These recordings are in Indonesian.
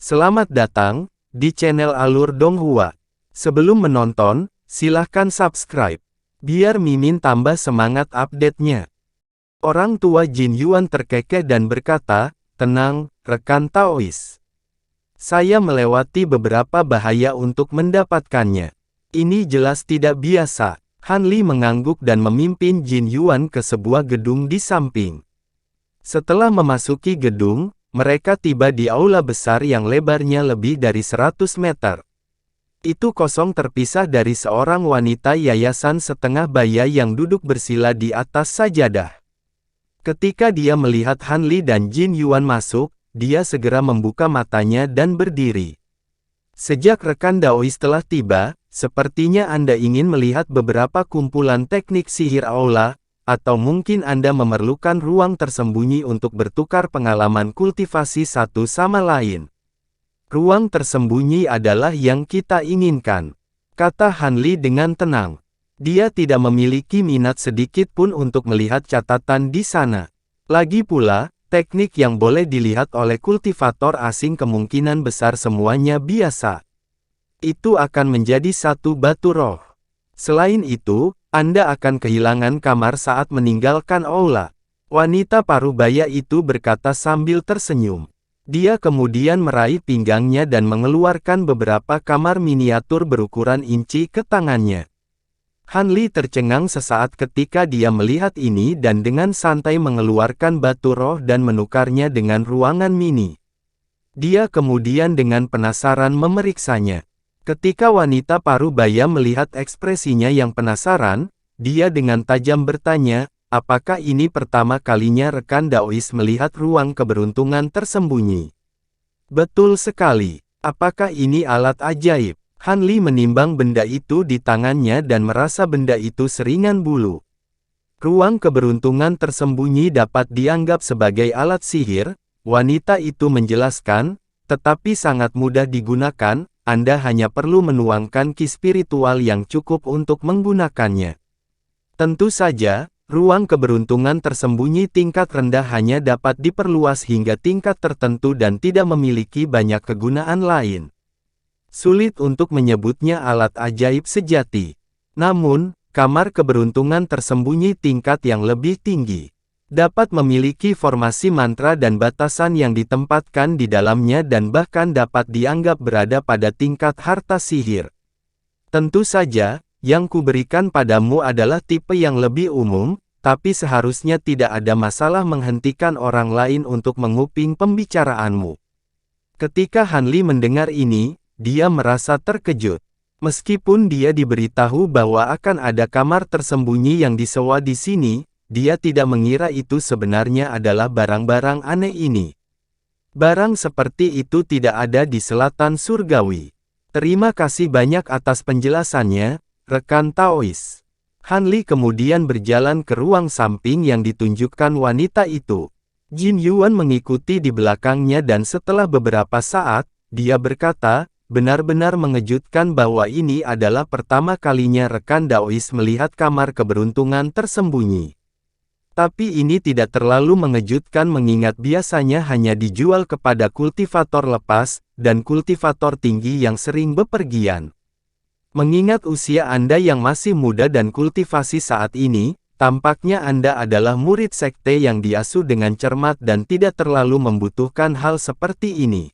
Selamat datang di channel Alur Donghua. Sebelum menonton, silahkan subscribe, biar Mimin tambah semangat update-nya. Orang tua Jin Yuan terkekeh dan berkata, "Tenang, rekan Taois. Saya melewati beberapa bahaya untuk mendapatkannya. Ini jelas tidak biasa." Han Li mengangguk dan memimpin Jin Yuan ke sebuah gedung di samping. Setelah memasuki gedung, mereka tiba di aula besar yang lebarnya lebih dari 100 meter. Itu kosong terpisah dari seorang wanita yayasan setengah baya yang duduk bersila di atas sajadah. Ketika dia melihat Han Li dan Jin Yuan masuk, dia segera membuka matanya dan berdiri. Sejak rekan Daois telah tiba, sepertinya Anda ingin melihat beberapa kumpulan teknik sihir aula, atau mungkin Anda memerlukan ruang tersembunyi untuk bertukar pengalaman kultivasi satu sama lain. Ruang tersembunyi adalah yang kita inginkan, kata Han Li dengan tenang. Dia tidak memiliki minat sedikit pun untuk melihat catatan di sana. Lagi pula, teknik yang boleh dilihat oleh kultivator asing kemungkinan besar semuanya biasa. Itu akan menjadi satu batu roh. Selain itu, Anda akan kehilangan kamar saat meninggalkan aula. Wanita parubaya itu berkata sambil tersenyum. Dia kemudian meraih pinggangnya dan mengeluarkan beberapa kamar miniatur berukuran inci ke tangannya. Han Li tercengang sesaat ketika dia melihat ini dan dengan santai mengeluarkan batu roh dan menukarnya dengan ruangan mini. Dia kemudian dengan penasaran memeriksanya. Ketika wanita parubaya melihat ekspresinya yang penasaran, dia dengan tajam bertanya, apakah ini pertama kalinya rekan Daois melihat ruang keberuntungan tersembunyi? Betul sekali. Apakah ini alat ajaib? Han Li menimbang benda itu di tangannya dan merasa benda itu seringan bulu. Ruang keberuntungan tersembunyi dapat dianggap sebagai alat sihir, wanita itu menjelaskan, tetapi sangat mudah digunakan. Anda hanya perlu menuangkan ki spiritual yang cukup untuk menggunakannya. Tentu saja, ruang keberuntungan tersembunyi tingkat rendah hanya dapat diperluas hingga tingkat tertentu dan tidak memiliki banyak kegunaan lain. Sulit untuk menyebutnya alat ajaib sejati. Namun, kamar keberuntungan tersembunyi tingkat yang lebih tinggi dapat memiliki formasi mantra dan batasan yang ditempatkan di dalamnya dan bahkan dapat dianggap berada pada tingkat harta sihir. Tentu saja, yang kuberikan padamu adalah tipe yang lebih umum, tapi seharusnya tidak ada masalah menghentikan orang lain untuk menguping pembicaraanmu. Ketika Han Li mendengar ini, dia merasa terkejut. Meskipun dia diberitahu bahwa akan ada kamar tersembunyi yang disewa di sini, dia tidak mengira itu sebenarnya adalah barang-barang aneh ini. Barang seperti itu tidak ada di selatan surgawi. Terima kasih banyak atas penjelasannya, rekan Taois. Han Li kemudian berjalan ke ruang samping yang ditunjukkan wanita itu. Jin Yuan mengikuti di belakangnya dan setelah beberapa saat, dia berkata, benar-benar mengejutkan bahwa ini adalah pertama kalinya rekan Daois melihat kamar keberuntungan tersembunyi. Tapi ini tidak terlalu mengejutkan mengingat biasanya hanya dijual kepada kultivator lepas, dan kultivator tinggi yang sering bepergian. Mengingat usia Anda yang masih muda dan kultivasi saat ini, tampaknya Anda adalah murid sekte yang diasuh dengan cermat dan tidak terlalu membutuhkan hal seperti ini.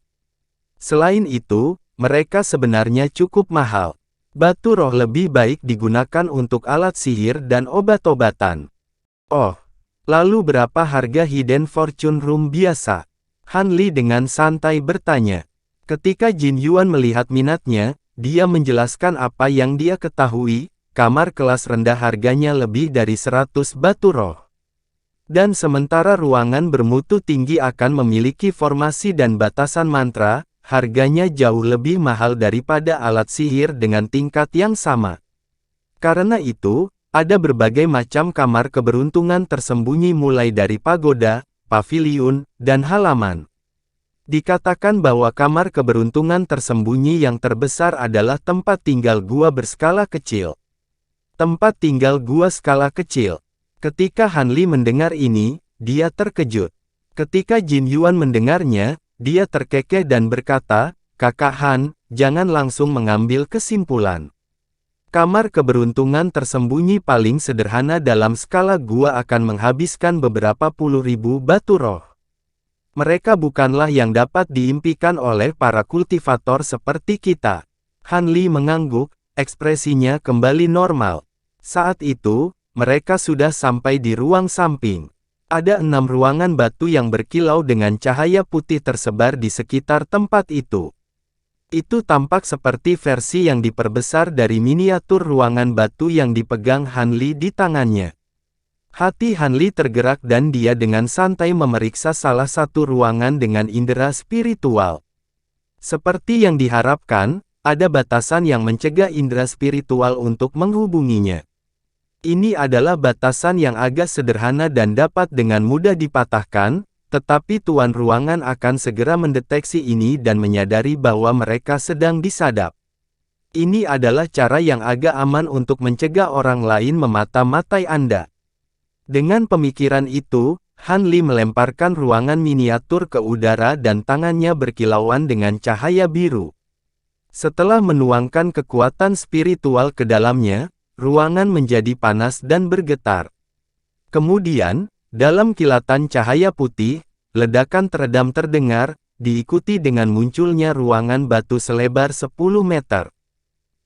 Selain itu, mereka sebenarnya cukup mahal. Batu roh lebih baik digunakan untuk alat sihir dan obat-obatan. Oh. Lalu berapa harga Hidden Fortune Room biasa? Han Li dengan santai bertanya. Ketika Jin Yuan melihat minatnya, dia menjelaskan apa yang dia ketahui, kamar kelas rendah harganya lebih dari 100 batu roh. Dan sementara ruangan bermutu tinggi akan memiliki formasi dan batasan mantra, harganya jauh lebih mahal daripada alat sihir dengan tingkat yang sama. Karena itu, ada berbagai macam kamar keberuntungan tersembunyi mulai dari pagoda, paviliun, dan halaman. Dikatakan bahwa kamar keberuntungan tersembunyi yang terbesar adalah tempat tinggal gua berskala kecil. Tempat tinggal gua skala kecil. Ketika Han Li mendengar ini, dia terkejut. Ketika Jin Yuan mendengarnya, dia terkekeh dan berkata, "Kakak Han, jangan langsung mengambil kesimpulan. Kamar keberuntungan tersembunyi paling sederhana dalam skala gua akan menghabiskan beberapa puluh ribu batu roh. Mereka bukanlah yang dapat diimpikan oleh para kultivator seperti kita." Han Li mengangguk, ekspresinya kembali normal. Saat itu, mereka sudah sampai di ruang samping. Ada 6 ruangan batu yang berkilau dengan cahaya putih tersebar di sekitar tempat itu. Itu tampak seperti versi yang diperbesar dari miniatur ruangan batu yang dipegang Han Li di tangannya. Hati Han Li tergerak dan dia dengan santai memeriksa salah satu ruangan dengan indera spiritual. Seperti yang diharapkan, ada batasan yang mencegah indera spiritual untuk menghubunginya. Ini adalah batasan yang agak sederhana dan dapat dengan mudah dipatahkan, tetapi tuan ruangan akan segera mendeteksi ini dan menyadari bahwa mereka sedang disadap. Ini adalah cara yang agak aman untuk mencegah orang lain memata-matai Anda. Dengan pemikiran itu, Han Li melemparkan ruangan miniatur ke udara dan tangannya berkilauan dengan cahaya biru. Setelah menuangkan kekuatan spiritual ke dalamnya, ruangan menjadi panas dan bergetar. Kemudian, dalam kilatan cahaya putih, ledakan teredam terdengar, diikuti dengan munculnya ruangan batu selebar 10 meter.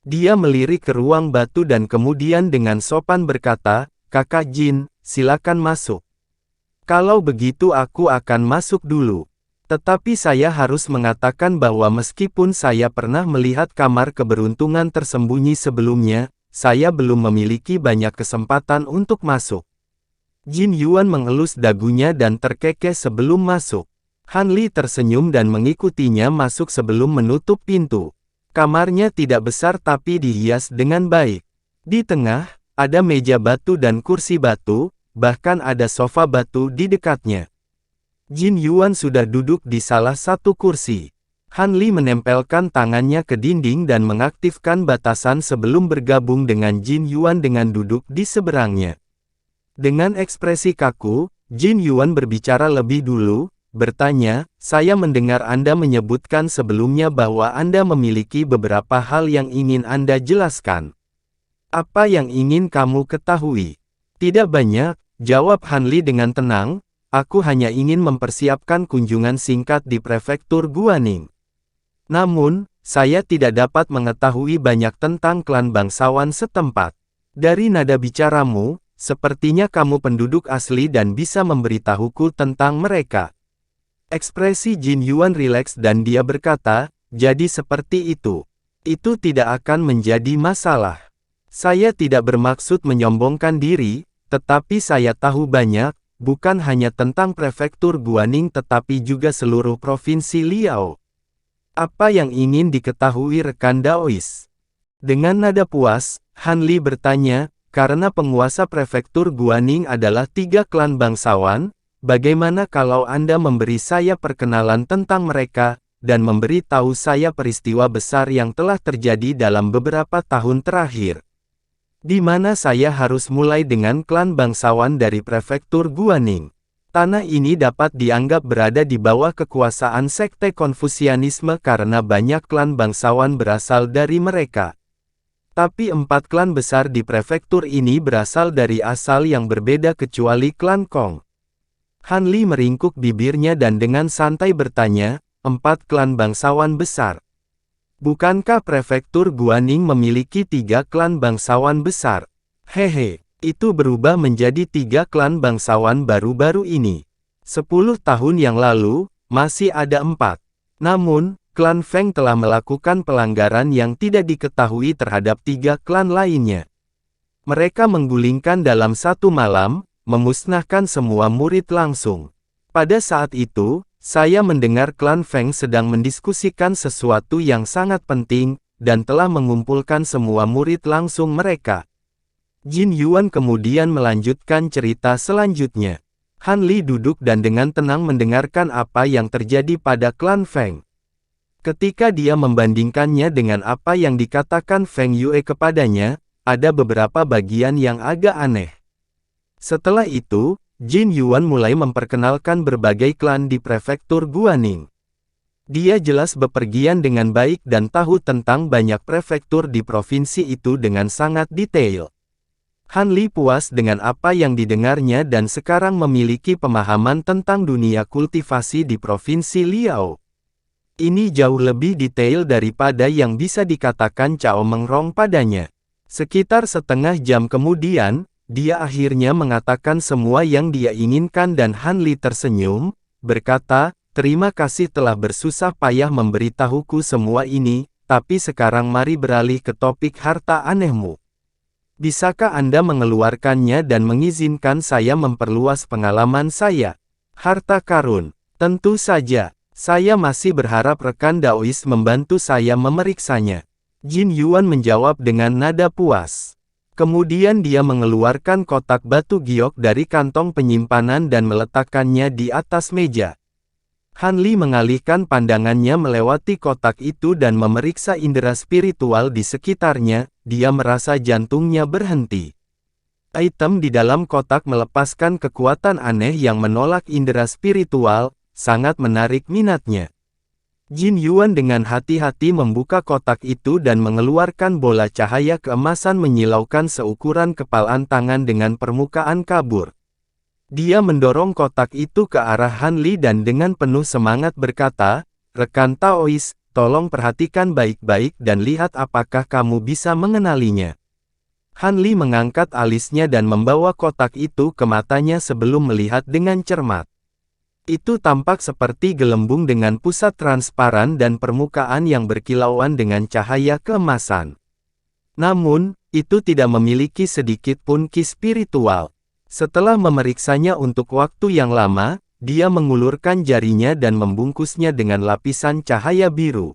Dia melirik ke ruang batu dan kemudian dengan sopan berkata, "Kakak Jin, silakan masuk. Kalau begitu aku akan masuk dulu. Tetapi saya harus mengatakan bahwa meskipun saya pernah melihat kamar keberuntungan tersembunyi sebelumnya, saya belum memiliki banyak kesempatan untuk masuk." Jin Yuan mengelus dagunya dan terkekeh sebelum masuk. Han Li tersenyum dan mengikutinya masuk sebelum menutup pintu. Kamarnya tidak besar tapi dihias dengan baik. Di tengah, ada meja batu dan kursi batu, bahkan ada sofa batu di dekatnya. Jin Yuan sudah duduk di salah satu kursi. Han Li menempelkan tangannya ke dinding dan mengaktifkan batasan sebelum bergabung dengan Jin Yuan dengan duduk di seberangnya. Dengan ekspresi kaku, Jin Yuan berbicara lebih dulu, bertanya, "Saya mendengar Anda menyebutkan sebelumnya bahwa Anda memiliki beberapa hal yang ingin Anda jelaskan. Apa yang ingin kamu ketahui?" "Tidak banyak," jawab Han Li dengan tenang, "aku hanya ingin mempersiapkan kunjungan singkat di prefektur Guaning. Namun, saya tidak dapat mengetahui banyak tentang klan bangsawan setempat. Dari nada bicaramu, sepertinya kamu penduduk asli dan bisa memberitahuku tentang mereka." Ekspresi Jin Yuan rileks dan dia berkata, "Jadi seperti itu. Itu tidak akan menjadi masalah. Saya tidak bermaksud menyombongkan diri, tetapi saya tahu banyak, bukan hanya tentang prefektur Guaning tetapi juga seluruh provinsi Liao." "Apa yang ingin diketahui rekan Daois?" Dengan nada puas, Han Li bertanya, "Karena penguasa prefektur Guaning adalah 3 klan bangsawan, bagaimana kalau Anda memberi saya perkenalan tentang mereka, dan memberi tahu saya peristiwa besar yang telah terjadi dalam beberapa tahun terakhir? Di mana saya harus mulai dengan klan bangsawan dari prefektur Guaning. Tanah ini dapat dianggap berada di bawah kekuasaan sekte Konfusianisme karena banyak klan bangsawan berasal dari mereka. Tapi 4 klan besar di prefektur ini berasal dari asal yang berbeda kecuali klan Kong." Han Li meringkuk bibirnya dan dengan santai bertanya, 4 klan bangsawan besar. Bukankah prefektur Guaning memiliki 3 klan bangsawan besar? Hehe, itu berubah menjadi 3 klan bangsawan baru-baru ini. 10 tahun yang lalu, masih ada 4. Namun, klan Feng telah melakukan pelanggaran yang tidak diketahui terhadap 3 klan lainnya. Mereka menggulingkan dalam satu malam, memusnahkan semua murid langsung. Pada saat itu, saya mendengar klan Feng sedang mendiskusikan sesuatu yang sangat penting, dan telah mengumpulkan semua murid langsung mereka. Jin Yuan kemudian melanjutkan cerita selanjutnya. Han Li duduk dan dengan tenang mendengarkan apa yang terjadi pada klan Feng. Ketika dia membandingkannya dengan apa yang dikatakan Feng Yue kepadanya, ada beberapa bagian yang agak aneh. Setelah itu, Jin Yuan mulai memperkenalkan berbagai klan di prefektur Guaning. Dia jelas bepergian dengan baik dan tahu tentang banyak prefektur di provinsi itu dengan sangat detail. Han Li puas dengan apa yang didengarnya dan sekarang memiliki pemahaman tentang dunia kultivasi di provinsi Liao. Ini jauh lebih detail daripada yang bisa dikatakan Cao Mengrong padanya. Sekitar setengah jam kemudian, dia akhirnya mengatakan semua yang dia inginkan dan Han Li tersenyum, berkata, "Terima kasih telah bersusah payah memberitahuku semua ini, tapi sekarang mari beralih ke topik harta anehmu. Bisakah Anda mengeluarkannya dan mengizinkan saya memperluas pengalaman saya?" Harta karun. Tentu saja. Saya masih berharap rekan Daois membantu saya memeriksanya. Jin Yuan menjawab dengan nada puas. Kemudian dia mengeluarkan kotak batu giok dari kantong penyimpanan dan meletakkannya di atas meja. Han Li mengalihkan pandangannya melewati kotak itu dan memeriksa indera spiritual di sekitarnya, dia merasa jantungnya berhenti. Item di dalam kotak melepaskan kekuatan aneh yang menolak indera spiritual, sangat menarik minatnya. Jin Yuan dengan hati-hati membuka kotak itu dan mengeluarkan bola cahaya keemasan menyilaukan seukuran kepalan tangan dengan permukaan kabur. Dia mendorong kotak itu ke arah Han Li dan dengan penuh semangat berkata, "Rekan Taois, tolong perhatikan baik-baik dan lihat apakah kamu bisa mengenalinya." Han Li mengangkat alisnya dan membawa kotak itu ke matanya sebelum melihat dengan cermat. Itu tampak seperti gelembung dengan pusat transparan dan permukaan yang berkilauan dengan cahaya keemasan. Namun, itu tidak memiliki sedikit pun ki spiritual. Setelah memeriksanya untuk waktu yang lama, dia mengulurkan jarinya dan membungkusnya dengan lapisan cahaya biru.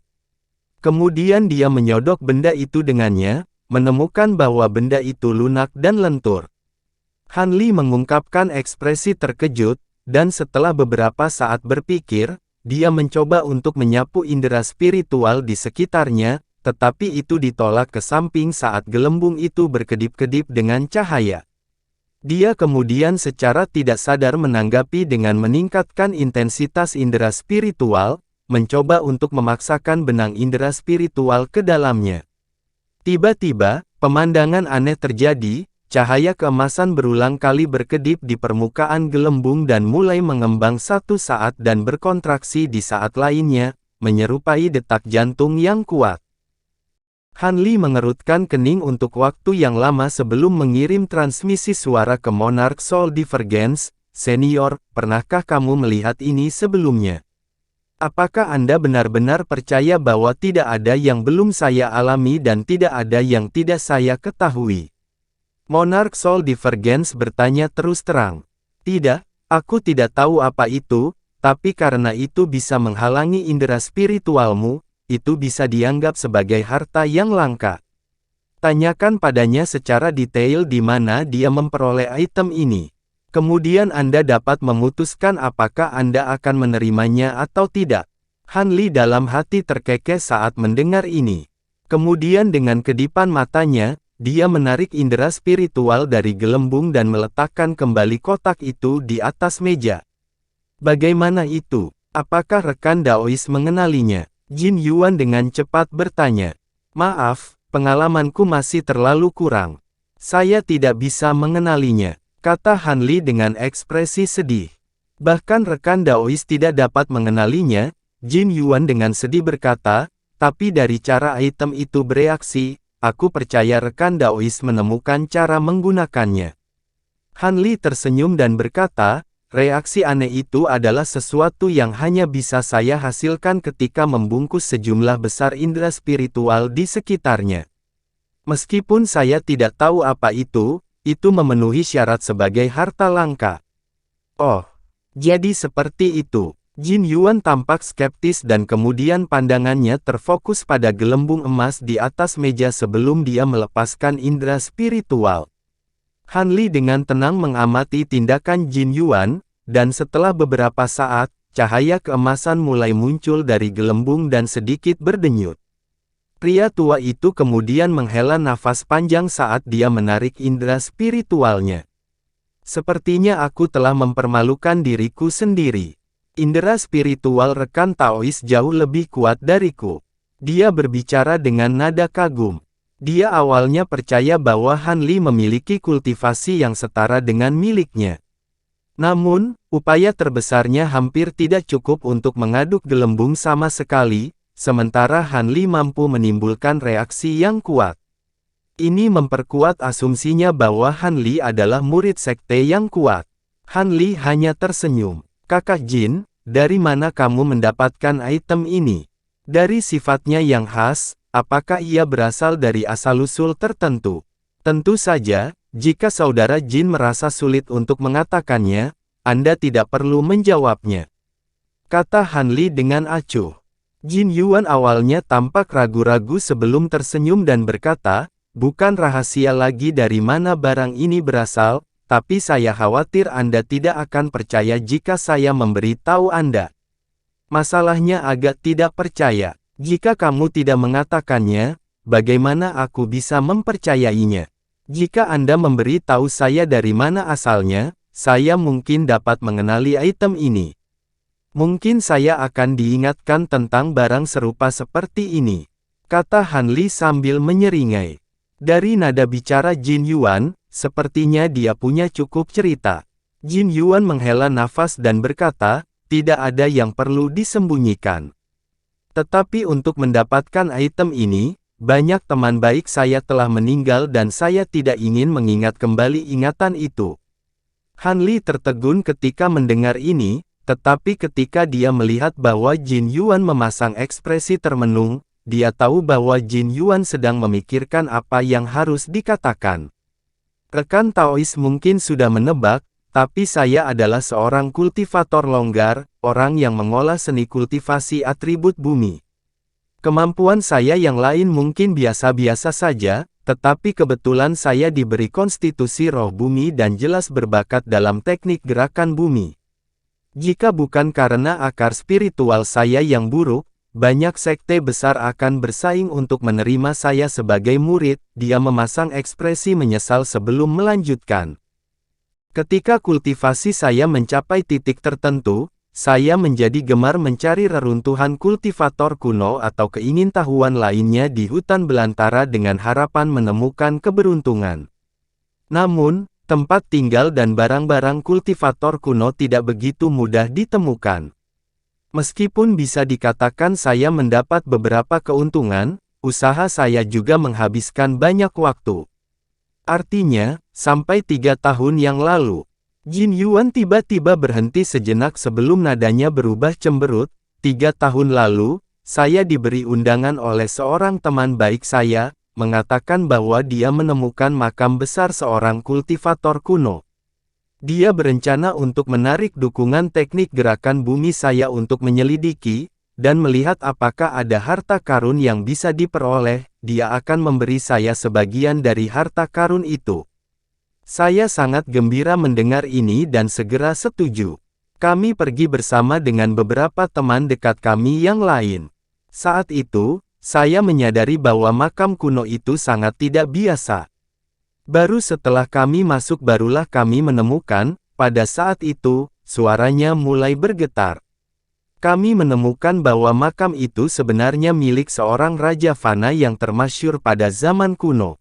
Kemudian dia menyodok benda itu dengannya, menemukan bahwa benda itu lunak dan lentur. Han Li mengungkapkan ekspresi terkejut, dan setelah beberapa saat berpikir, dia mencoba untuk menyapu indera spiritual di sekitarnya, tetapi itu ditolak ke samping saat gelembung itu berkedip-kedip dengan cahaya. Dia kemudian secara tidak sadar menanggapi dengan meningkatkan intensitas indera spiritual, mencoba untuk memaksakan benang indera spiritual ke dalamnya. Tiba-tiba, pemandangan aneh terjadi, cahaya keemasan berulang kali berkedip di permukaan gelembung dan mulai mengembang satu saat dan berkontraksi di saat lainnya, menyerupai detak jantung yang kuat. Han Li mengerutkan kening untuk waktu yang lama sebelum mengirim transmisi suara ke Monarch Soul Divergence. "Senior, pernahkah kamu melihat ini sebelumnya? Apakah Anda benar-benar percaya bahwa tidak ada yang belum saya alami dan tidak ada yang tidak saya ketahui?" Monarch Soul Divergence bertanya terus terang. "Tidak, aku tidak tahu apa itu, tapi karena itu bisa menghalangi indera spiritualmu, itu bisa dianggap sebagai harta yang langka. Tanyakan padanya secara detail di mana dia memperoleh item ini. Kemudian Anda dapat memutuskan apakah Anda akan menerimanya atau tidak." Han Li dalam hati terkekeh saat mendengar ini. Kemudian dengan kedipan matanya, dia menarik indera spiritual dari gelembung dan meletakkan kembali kotak itu di atas meja. "Bagaimana itu? Apakah rekan Daois mengenalinya?" Jin Yuan dengan cepat bertanya. "Maaf, pengalamanku masih terlalu kurang. Saya tidak bisa mengenalinya," kata Han Li dengan ekspresi sedih. "Bahkan rekan Daois tidak dapat mengenalinya," Jin Yuan dengan sedih berkata, "tapi dari cara item itu bereaksi, aku percaya rekan Daois menemukan cara menggunakannya." Han Li tersenyum dan berkata, "Reaksi aneh itu adalah sesuatu yang hanya bisa saya hasilkan ketika membungkus sejumlah besar indera spiritual di sekitarnya. Meskipun saya tidak tahu apa itu memenuhi syarat sebagai harta langka." "Oh, jadi seperti itu." Jin Yuan tampak skeptis dan kemudian pandangannya terfokus pada gelembung emas di atas meja sebelum dia melepaskan indera spiritual. Han Li dengan tenang mengamati tindakan Jin Yuan, dan setelah beberapa saat, cahaya keemasan mulai muncul dari gelembung dan sedikit berdenyut. Pria tua itu kemudian menghela nafas panjang saat dia menarik indera spiritualnya. "Sepertinya aku telah mempermalukan diriku sendiri. Indera spiritual rekan Taois jauh lebih kuat dariku. Dia berbicara dengan nada kagum. Dia awalnya percaya bahwa Han Li memiliki kultivasi yang setara dengan miliknya. Namun, upaya terbesarnya hampir tidak cukup untuk mengaduk gelembung sama sekali, sementara Han Li mampu menimbulkan reaksi yang kuat. Ini memperkuat asumsinya bahwa Han Li adalah murid sekte yang kuat. Han Li hanya tersenyum. Kakak Jin, dari mana kamu mendapatkan item ini? Dari sifatnya yang khas, apakah ia berasal dari asal-usul tertentu? Tentu saja, jika saudara Jin merasa sulit untuk mengatakannya, Anda tidak perlu menjawabnya. Kata Han Li dengan acuh. Jin Yuan awalnya tampak ragu-ragu sebelum tersenyum dan berkata, bukan rahasia lagi dari mana barang ini berasal, tapi saya khawatir Anda tidak akan percaya jika saya memberi tahu Anda. Masalahnya agak tidak percaya. Jika kamu tidak mengatakannya, bagaimana aku bisa mempercayainya? Jika Anda memberi tahu saya dari mana asalnya, saya mungkin dapat mengenali item ini. Mungkin saya akan diingatkan tentang barang serupa seperti ini, kata Han Li sambil menyeringai. Dari nada bicara Jin Yuan, sepertinya dia punya cukup cerita. Jin Yuan menghela nafas dan berkata, tidak ada yang perlu disembunyikan. Tetapi untuk mendapatkan item ini, banyak teman baik saya telah meninggal dan saya tidak ingin mengingat kembali ingatan itu. Han Li tertegun ketika mendengar ini, tetapi ketika dia melihat bahwa Jin Yuan memasang ekspresi termenung, dia tahu bahwa Jin Yuan sedang memikirkan apa yang harus dikatakan. Rekan Taois mungkin sudah menebak, tapi saya adalah seorang kultivator longgar, orang yang mengolah seni kultivasi atribut bumi. Kemampuan saya yang lain mungkin biasa-biasa saja, tetapi kebetulan saya diberi konstitusi roh bumi dan jelas berbakat dalam teknik gerakan bumi. Jika bukan karena akar spiritual saya yang buruk, banyak sekte besar akan bersaing untuk menerima saya sebagai murid. Dia memasang ekspresi menyesal sebelum melanjutkan. Ketika kultivasi saya mencapai titik tertentu, saya menjadi gemar mencari reruntuhan kultivator kuno atau keingintahuan lainnya di hutan belantara dengan harapan menemukan keberuntungan. Namun, tempat tinggal dan barang-barang kultivator kuno tidak begitu mudah ditemukan. Meskipun bisa dikatakan saya mendapat beberapa keuntungan, usaha saya juga menghabiskan banyak waktu. Artinya, sampai 3 tahun yang lalu, Jin Yuan tiba-tiba berhenti sejenak sebelum nadanya berubah cemberut. 3 tahun lalu, saya diberi undangan oleh seorang teman baik saya, mengatakan bahwa dia menemukan makam besar seorang kultivator kuno. Dia berencana untuk menarik dukungan teknik gerakan bumi saya untuk menyelidiki, dan melihat apakah ada harta karun yang bisa diperoleh. Dia akan memberi saya sebagian dari harta karun itu. Saya sangat gembira mendengar ini dan segera setuju. Kami pergi bersama dengan beberapa teman dekat kami yang lain. Saat itu, saya menyadari bahwa makam kuno itu sangat tidak biasa. Baru setelah kami masuk barulah kami menemukan, pada saat itu, suaranya mulai bergetar. Kami menemukan bahwa makam itu sebenarnya milik seorang raja fana yang termasyhur pada zaman kuno.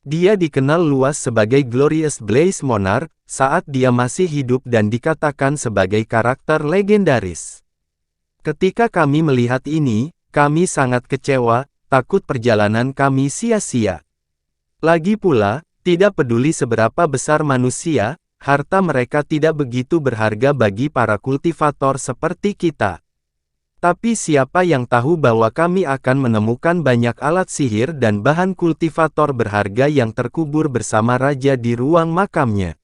Dia dikenal luas sebagai Glorious Blaze Monarch, saat dia masih hidup dan dikatakan sebagai karakter legendaris. Ketika kami melihat ini, kami sangat kecewa, takut perjalanan kami sia-sia. Lagi pula, tidak peduli seberapa besar manusia, harta mereka tidak begitu berharga bagi para kultivator seperti kita. Tapi siapa yang tahu bahwa kami akan menemukan banyak alat sihir dan bahan kultivator berharga yang terkubur bersama raja di ruang makamnya.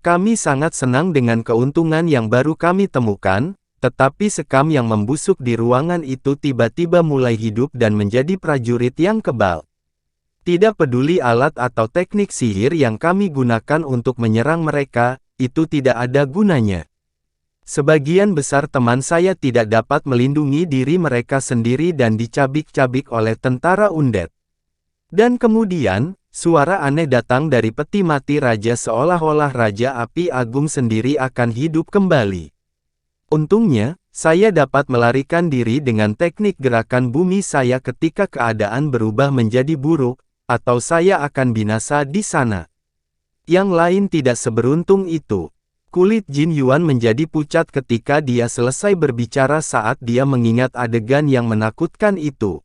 Kami sangat senang dengan keuntungan yang baru kami temukan, tetapi sekam yang membusuk di ruangan itu tiba-tiba mulai hidup dan menjadi prajurit yang kebal. Tidak peduli alat atau teknik sihir yang kami gunakan untuk menyerang mereka, itu tidak ada gunanya. Sebagian besar teman saya tidak dapat melindungi diri mereka sendiri dan dicabik-cabik oleh tentara undead. Dan kemudian, suara aneh datang dari peti mati raja seolah-olah Raja Api Agung sendiri akan hidup kembali. Untungnya, saya dapat melarikan diri dengan teknik gerakan bumi saya ketika keadaan berubah menjadi buruk, atau saya akan binasa di sana. Yang lain tidak seberuntung itu. Kulit Jin Yuan menjadi pucat ketika dia selesai berbicara saat dia mengingat adegan yang menakutkan itu.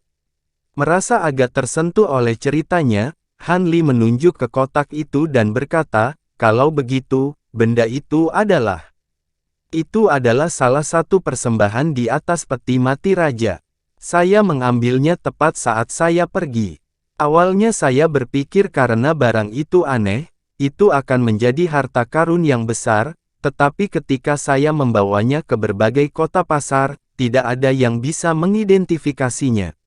Merasa agak tersentuh oleh ceritanya, Han Li menunjuk ke kotak itu dan berkata, "Kalau begitu, benda itu adalah..." Itu adalah salah satu persembahan di atas peti mati raja. Saya mengambilnya tepat saat saya pergi. Awalnya saya berpikir karena barang itu aneh, itu akan menjadi harta karun yang besar, tetapi ketika saya membawanya ke berbagai kota pasar, tidak ada yang bisa mengidentifikasinya.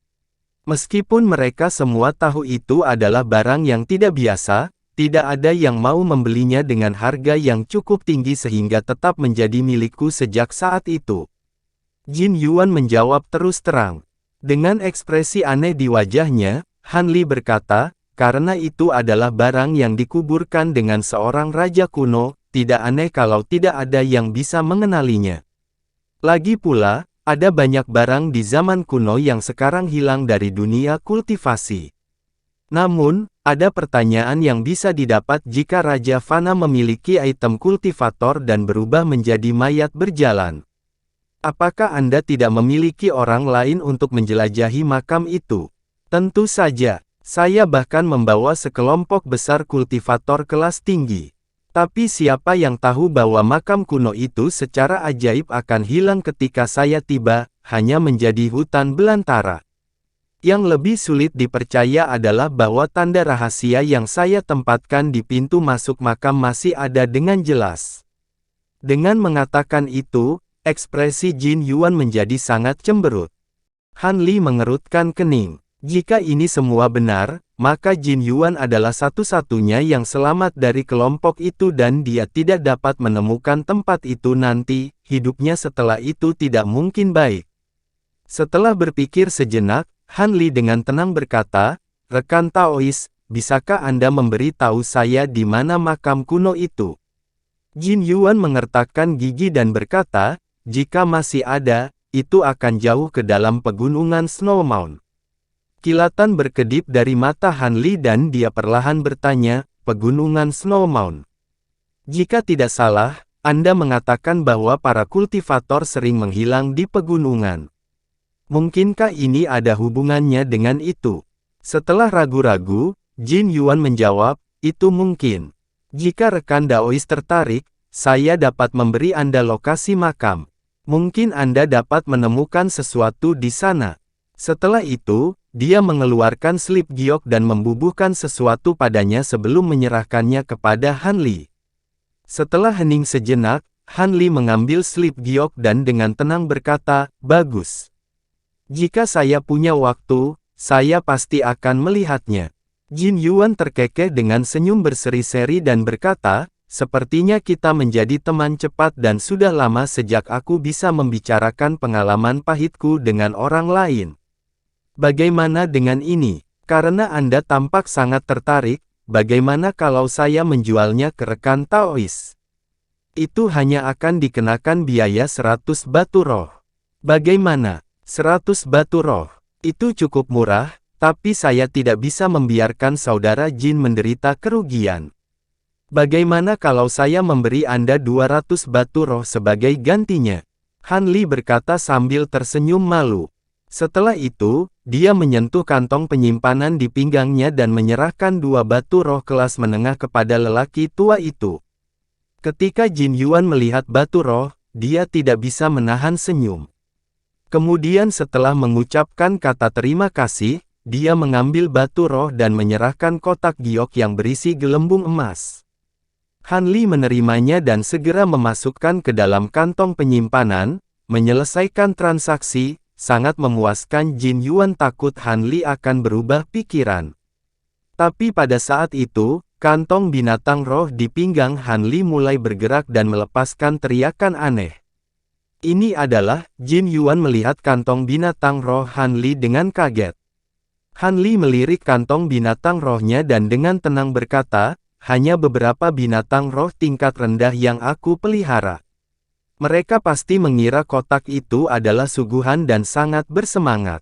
Meskipun mereka semua tahu itu adalah barang yang tidak biasa, tidak ada yang mau membelinya dengan harga yang cukup tinggi sehingga tetap menjadi milikku sejak saat itu. Jin Yuan menjawab terus terang. Dengan ekspresi aneh di wajahnya, Han Li berkata, "Karena itu adalah barang yang dikuburkan dengan seorang raja kuno, tidak aneh kalau tidak ada yang bisa mengenalinya. Lagi pula, ada banyak barang di zaman kuno yang sekarang hilang dari dunia kultivasi. Namun, ada pertanyaan yang bisa didapat jika Raja Fana memiliki item kultivator dan berubah menjadi mayat berjalan. Apakah Anda tidak memiliki orang lain untuk menjelajahi makam itu?" "Tentu saja, saya bahkan membawa sekelompok besar kultivator kelas tinggi. Tapi siapa yang tahu bahwa makam kuno itu secara ajaib akan hilang ketika saya tiba, hanya menjadi hutan belantara. Yang lebih sulit dipercaya adalah bahwa tanda rahasia yang saya tempatkan di pintu masuk makam masih ada dengan jelas." Dengan mengatakan itu, ekspresi Jin Yuan menjadi sangat cemberut. Han Li mengerutkan kening. Jika ini semua benar, maka Jin Yuan adalah satu-satunya yang selamat dari kelompok itu dan dia tidak dapat menemukan tempat itu nanti, hidupnya setelah itu tidak mungkin baik. Setelah berpikir sejenak, Han Li dengan tenang berkata, "Rekan Taois, bisakah Anda memberi tahu saya di mana makam kuno itu?" Jin Yuan mengertakkan gigi dan berkata, "Jika masih ada, itu akan jauh ke dalam pegunungan Snowmount." Kilatan berkedip dari mata Han Li dan dia perlahan bertanya, "Pegunungan Snowmount? Jika tidak salah, Anda mengatakan bahwa para kultivator sering menghilang di pegunungan. Mungkinkah ini ada hubungannya dengan itu?" Setelah ragu-ragu, Jin Yuan menjawab, "Itu mungkin. Jika rekan Daois tertarik, saya dapat memberi Anda lokasi makam. Mungkin Anda dapat menemukan sesuatu di sana." Setelah itu, dia mengeluarkan slip giok dan membubuhkan sesuatu padanya sebelum menyerahkannya kepada Han Li. Setelah hening sejenak, Han Li mengambil slip giok dan dengan tenang berkata, "Bagus. Jika saya punya waktu, saya pasti akan melihatnya." Jin Yuan terkekeh dengan senyum berseri-seri dan berkata, "Sepertinya kita menjadi teman cepat dan sudah lama sejak aku bisa membicarakan pengalaman pahitku dengan orang lain. Bagaimana dengan ini? Karena Anda tampak sangat tertarik, bagaimana kalau saya menjualnya ke rekan Taois? Itu hanya akan dikenakan biaya 100 batu roh." "Bagaimana? 100 batu roh? Itu cukup murah, tapi saya tidak bisa membiarkan saudara Jin menderita kerugian. Bagaimana kalau saya memberi Anda 200 batu roh sebagai gantinya?" Han Li berkata sambil tersenyum malu. Setelah itu, dia menyentuh kantong penyimpanan di pinggangnya dan menyerahkan 2 batu roh kelas menengah kepada lelaki tua itu. Ketika Jin Yuan melihat batu roh, dia tidak bisa menahan senyum. Kemudian setelah mengucapkan kata terima kasih, dia mengambil batu roh dan menyerahkan kotak giok yang berisi gelembung emas. Han Li menerimanya dan segera memasukkan ke dalam kantong penyimpanan, menyelesaikan transaksi. Sangat memuaskan. Jin Yuan takut Han Li akan berubah pikiran. Tapi pada saat itu, kantong binatang roh di pinggang Han Li mulai bergerak dan melepaskan teriakan aneh. Ini adalah, Jin Yuan melihat kantong binatang roh Han Li dengan kaget. Han Li melirik kantong binatang rohnya dan dengan tenang berkata, "Hanya beberapa binatang roh tingkat rendah yang aku pelihara. Mereka pasti mengira kotak itu adalah suguhan dan sangat bersemangat.